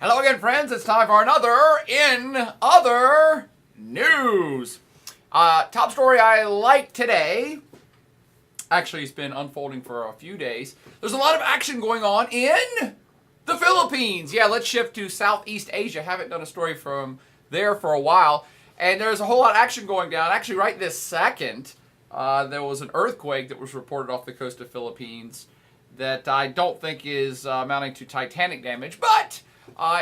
Hello again, friends. It's time for another In Other News. Top story I like today. Actually, it's been unfolding for a few days. There's a lot of action going on in the Philippines. Yeah, let's shift to Southeast Asia. Haven't done a story from there for a while. And there's a whole lot of action going down. Actually, right this second, there was an earthquake that was reported off the coast of Philippines that I don't think is amounting to Titanic damage, but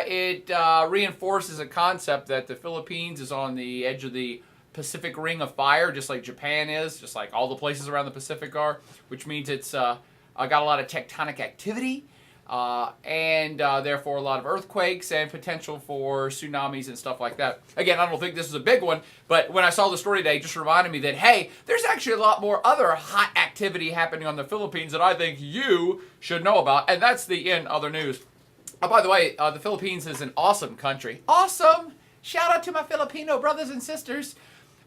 it reinforces a concept that the Philippines is on the edge of the Pacific Ring of Fire, just like Japan is, just like all the places around the Pacific are, which means it's got a lot of tectonic activity and therefore a lot of earthquakes and potential for tsunamis and stuff like that. Again, I don't think this is a big one, but when I saw the story today, it just reminded me that, hey, there's actually a lot more other hot activity happening on the Philippines that I think you should know about, and that's the In Other News. By the way, the Philippines is an awesome country. Awesome! Shout out to my Filipino brothers and sisters.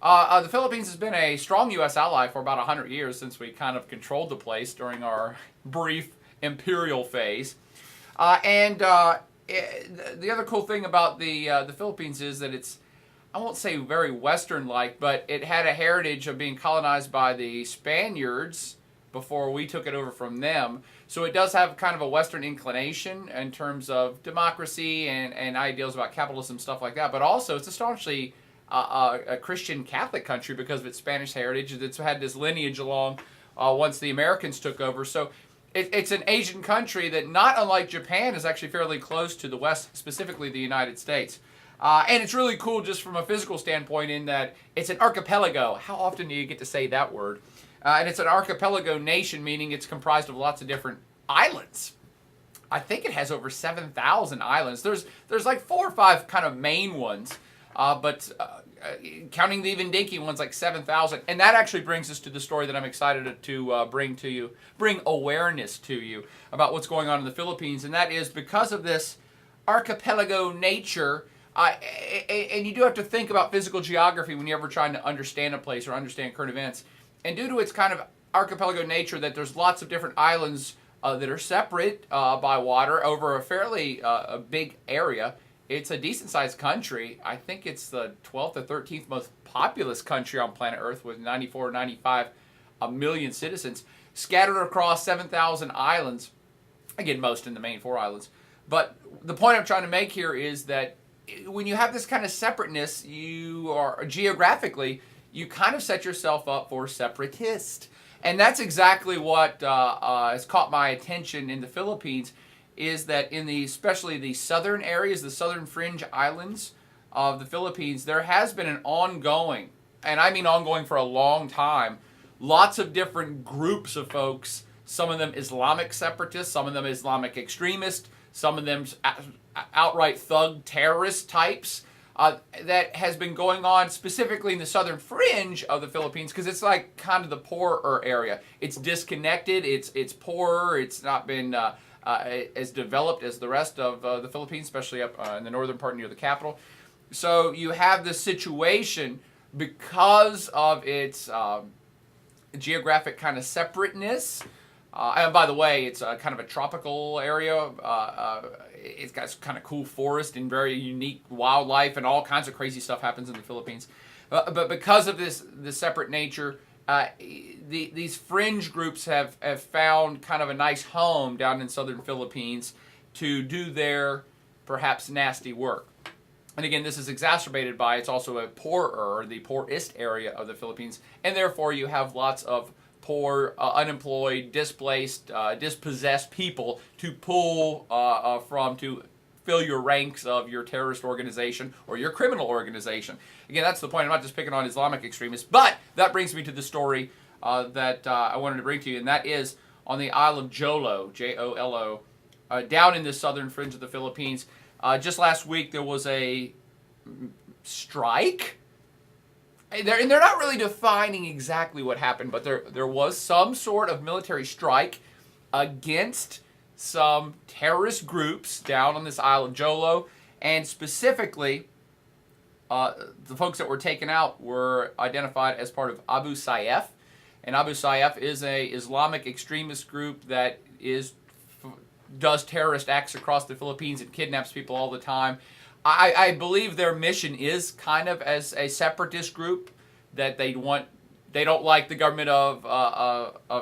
The Philippines has been a strong U.S. ally for about 100 years since we kind of controlled the place during our brief imperial phase. The other cool thing about the Philippines is that it's, I won't say very Western-like, but it had a heritage of being colonized by the Spaniards before we took it over from them. So it does have kind of a Western inclination in terms of democracy and ideals about capitalism, stuff like that. But also, it's a staunchly a Christian Catholic country because of its Spanish heritage. It's had this lineage along once the Americans took over. So it's an Asian country that, not unlike Japan, is actually fairly close to the West, specifically the United States. And it's really cool just from a physical standpoint in that it's an archipelago. How often do you get to say that word? And it's an archipelago nation, meaning it's comprised of lots of different islands. I think it has over 7,000 islands. There's like 4 or 5 kind of main ones, but counting the even dinky ones, like 7,000. And that actually brings us to the story that I'm excited to bring to you, bring awareness to you about what's going on in the Philippines. And that is because of this archipelago nature. And you do have to think about physical geography when you're ever trying to understand a place or understand current events. And due to its kind of archipelago nature, that there's lots of different islands that are separate by water over a fairly a big area. It's a decent-sized country. I think it's the 12th or 13th most populous country on planet Earth with 94 or 95 million citizens scattered across 7,000 islands. Again, most in the main 4 islands. But the point I'm trying to make here is that when you have this kind of separateness, you are geographically, you kind of set yourself up for separatist. And that's exactly what has caught my attention in the Philippines, is that in especially the southern areas, the southern fringe islands of the Philippines, there has been an ongoing, and I mean ongoing for a long time, lots of different groups of folks, some of them Islamic separatists, some of them Islamic extremists, some of them outright thug terrorist types, that has been going on specifically in the southern fringe of the Philippines, because it's like kind of the poorer area. It's disconnected, it's poorer, it's not been as developed as the rest of the Philippines, especially up in the northern part near the capital. So you have this situation because of its geographic kind of separateness. And by the way, it's kind of a tropical area. It's got kind of cool forest and very unique wildlife, and all kinds of crazy stuff happens in the Philippines. But because of this separate nature, these fringe groups have found kind of a nice home down in southern Philippines to do their perhaps nasty work. And again, this is exacerbated by it's also a poorer, the poorest area of the Philippines, and therefore you have lots of poor, unemployed, displaced, dispossessed people to pull from to fill your ranks of your terrorist organization or your criminal organization. Again, that's the point. I'm not just picking on Islamic extremists, but that brings me to the story that I wanted to bring to you, and that is on the Isle of Jolo, Jolo, down in the southern fringe of the Philippines. Just last week there was a strike. They're not really defining exactly what happened, but there was some sort of military strike against some terrorist groups down on this Isle of Jolo, and specifically, the folks that were taken out were identified as part of Abu Sayyef, and Abu Sayyef is a Islamic extremist group that is does terrorist acts across the Philippines and kidnaps people all the time. I believe their mission is kind of as a separatist group, that they don't like the government of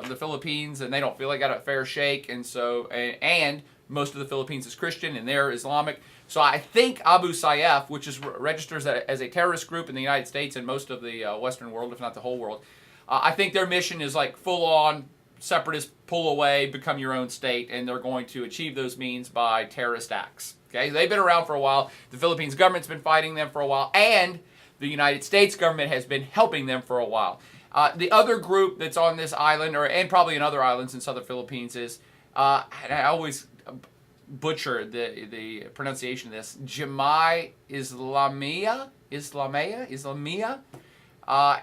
the Philippines, and they don't feel they got a fair shake, and so and most of the Philippines is Christian and they're Islamic. So I think Abu Sayyef, which is registers as a terrorist group in the United States and most of the Western world, if not the whole world, I think their mission is like full on separatist, pull away, become your own state, and they're going to achieve those means by terrorist acts. Okay, they've been around for a while. The Philippines government's been fighting them for a while, and the United States government has been helping them for a while. The other group that's on this island, and probably in other islands in southern Philippines, is, and I always butcher the pronunciation of this, Jemaah Islamiyah,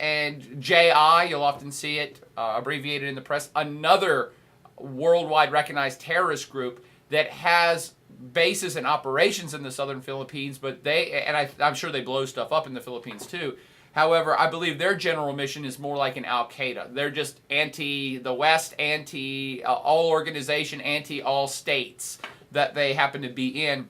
and JI, you'll often see it abbreviated in the press, another worldwide recognized terrorist group that has bases and operations in the southern Philippines, but I'm sure they blow stuff up in the Philippines too. However, I believe their general mission is more like an Al-Qaeda. They're just anti the West, anti all organization, anti all states that they happen to be in.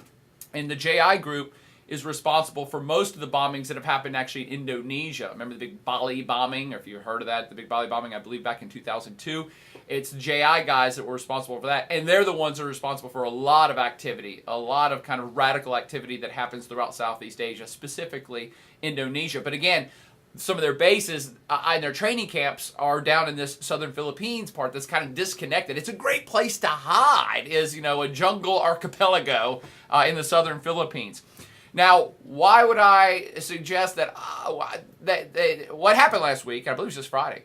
And the JI group is responsible for most of the bombings that have happened actually in Indonesia. Remember the big Bali bombing, or if you've heard of that, the big Bali bombing, I believe back in 2002. It's the JI guys that were responsible for that, and they're the ones that are responsible for a lot of activity, a lot of kind of radical activity that happens throughout Southeast Asia, specifically Indonesia. But again, some of their bases and their training camps are down in this southern Philippines part that's kind of disconnected. It's a great place to hide, is, a jungle archipelago in the southern Philippines. Now, why would I suggest that, what happened last week, I believe it was just Friday,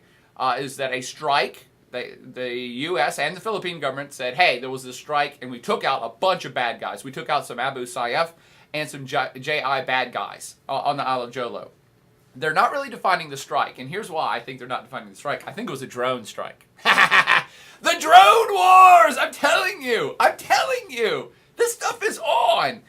is that a strike, the U.S. and the Philippine government said, hey, there was this strike, and we took out a bunch of bad guys. We took out some Abu Sayyaf and some JI bad guys on the Isle of Jolo. They're not really defining the strike, and here's why I think they're not defining the strike. I think it was a drone strike. The drone wars! I'm telling you! This stuff is on!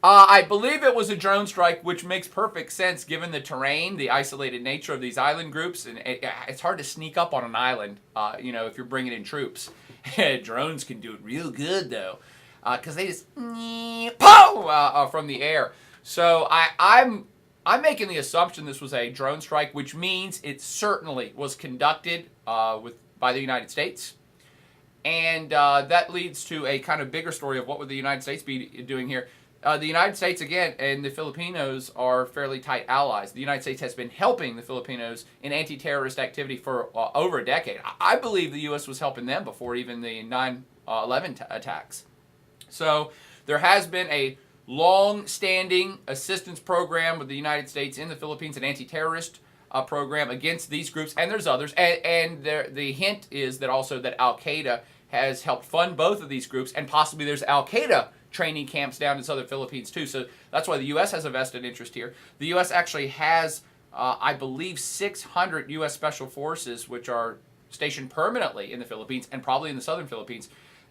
I believe it was a drone strike, which makes perfect sense given the terrain, the isolated nature of these island groups, and it's hard to sneak up on an island, if you're bringing in troops. Drones can do it real good, though, because they just from the air. So I'm making the assumption this was a drone strike, which means it certainly was conducted by the United States. And that leads to a kind of bigger story of what would the United States be doing here. The United States, again, and the Filipinos are fairly tight allies. The United States has been helping the Filipinos in anti-terrorist activity for over a decade. I believe the U.S. was helping them before even the 9/11 attacks. So there has been a long-standing assistance program with the United States in the Philippines, an anti-terrorist program against these groups, and there's others. And the hint is that also that Al-Qaeda has helped fund both of these groups, and possibly there's Al-Qaeda training camps down in southern Philippines too. So that's why the U.S. has a vested interest here. The U.S. actually has, I believe, 600 U.S. Special Forces, which are stationed permanently in the Philippines and probably in the southern Philippines,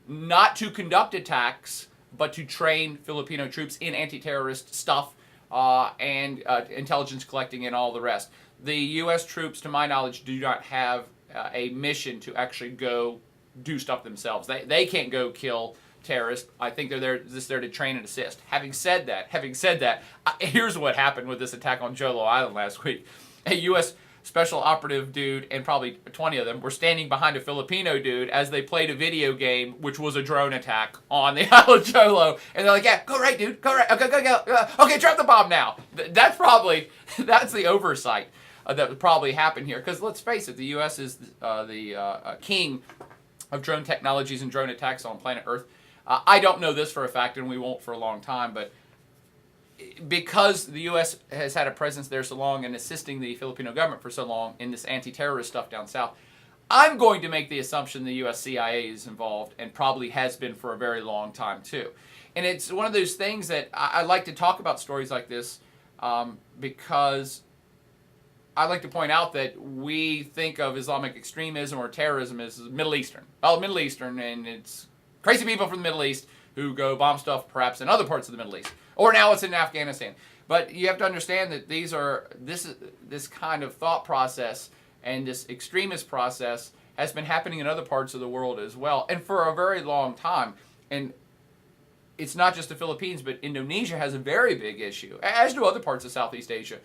not to conduct attacks, but to train Filipino troops in anti-terrorist stuff and intelligence collecting and all the rest. The U.S. troops, to my knowledge, do not have a mission to actually go do stuff themselves. They can't go kill terrorists. I think they're just there to train and assist. Having said that, here's what happened with this attack on Jolo Island last week. A U.S. special operative dude and probably 20 of them were standing behind a Filipino dude as they played a video game, which was a drone attack on the Isle of Jolo. And they're like, yeah, go right, dude. Go right. Okay, go. Okay, drop the bomb now. That's the oversight that would probably happen here. Because let's face it, the U.S. is the king of drone technologies and drone attacks on planet Earth. I don't know this for a fact, and we won't for a long time, but because the U.S. has had a presence there so long and assisting the Filipino government for so long in this anti-terrorist stuff down south, I'm going to make the assumption the U.S. CIA is involved and probably has been for a very long time too. And it's one of those things that I like to talk about stories like this because I like to point out that we think of Islamic extremism or terrorism as Middle Eastern. Oh, Middle Eastern, and it's crazy people from the Middle East who go bomb stuff perhaps in other parts of the Middle East. Or now it's in Afghanistan. But you have to understand that this kind of thought process and this extremist process has been happening in other parts of the world as well, and for a very long time. and it's not just the Philippines, but Indonesia has a very big issue, as do other parts of Southeast Asia,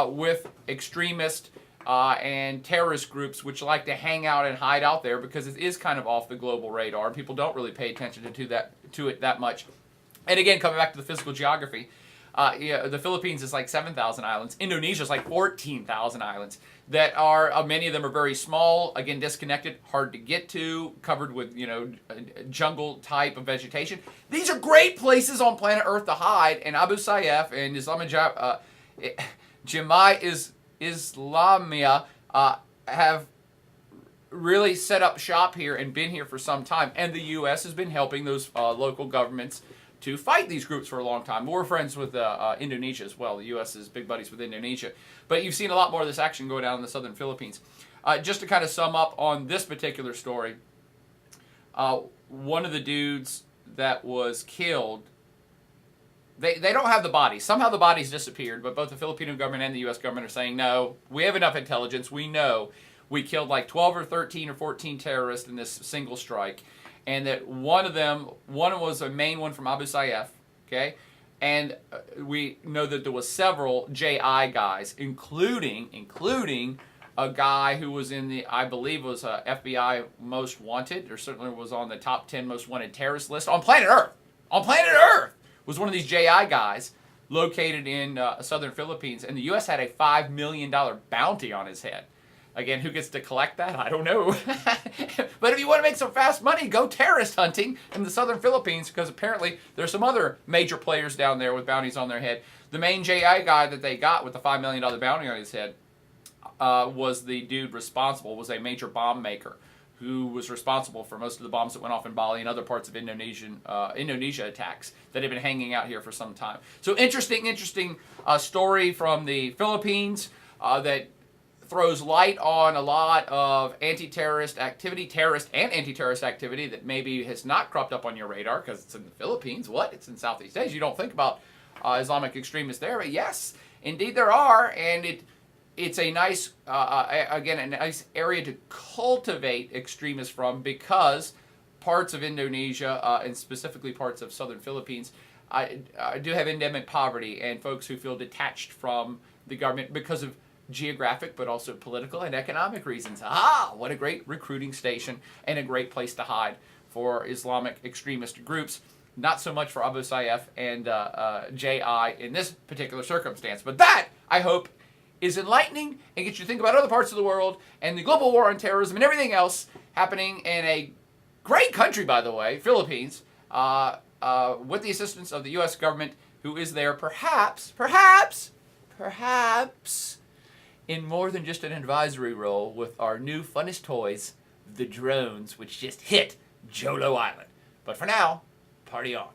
with extremist and terrorist groups which like to hang out and hide out there because it is kind of off the global radar, and people don't really pay attention to it that much. And again, coming back to the physical geography, the Philippines is like 7,000 islands. Indonesia is like 14,000 islands that are, many of them are very small, again, disconnected, hard to get to, covered with, jungle type of vegetation. These are great places on planet Earth to hide, and Abu Sayyaf and Jemaah Islamiyah have really set up shop here and been here for some time, and the U.S. has been helping those local governments to fight these groups for a long time. We're friends with Indonesia as well. The U.S. is big buddies with Indonesia. But you've seen a lot more of this action go down in the southern Philippines. Just to kind of sum up on this particular story, one of the dudes that was killed, they don't have the bodies. Somehow the bodies disappeared, but both the Filipino government and the U.S. government are saying, no, we have enough intelligence. We know we killed like 12 or 13 or 14 terrorists in this single strike. And that one was a main one from Abu Sayyaf, okay? And we know that there was several JI guys, including a guy who was in the, I believe was FBI most wanted, or certainly was on the top 10 most wanted terrorist list on planet Earth. On planet Earth was one of these JI guys located in southern Philippines, and the U.S. had a $5 million bounty on his head. Again, who gets to collect that? I don't know. But if you want to make some fast money, go terrorist hunting in the southern Philippines, because apparently there's some other major players down there with bounties on their head. The main JI guy that they got with the $5 million bounty on his head was the dude responsible, was a major bomb maker who was responsible for most of the bombs that went off in Bali and other parts of Indonesia attacks that had been hanging out here for some time. So interesting story from the Philippines that throws light on a lot of anti-terrorist activity, terrorist and anti-terrorist activity that maybe has not cropped up on your radar because it's in the Philippines. What? It's in Southeast Asia. You don't think about Islamic extremists there, but yes, indeed there are, and it's a nice, again, a nice area to cultivate extremists from, because parts of Indonesia, and specifically parts of southern Philippines, do have endemic poverty and folks who feel detached from the government because of geographic but also political and economic reasons. What a great recruiting station and a great place to hide for Islamic extremist groups. Not so much for Abu Sayyaf and JI in this particular circumstance. But that, I hope, is enlightening and gets you to think about other parts of the world and the global war on terrorism and everything else happening in a great country, by the way, Philippines, with the assistance of the U.S. government, who is there perhaps, in more than just an advisory role with our new funnest toys, the drones, which just hit Jolo Island. But for now, party on.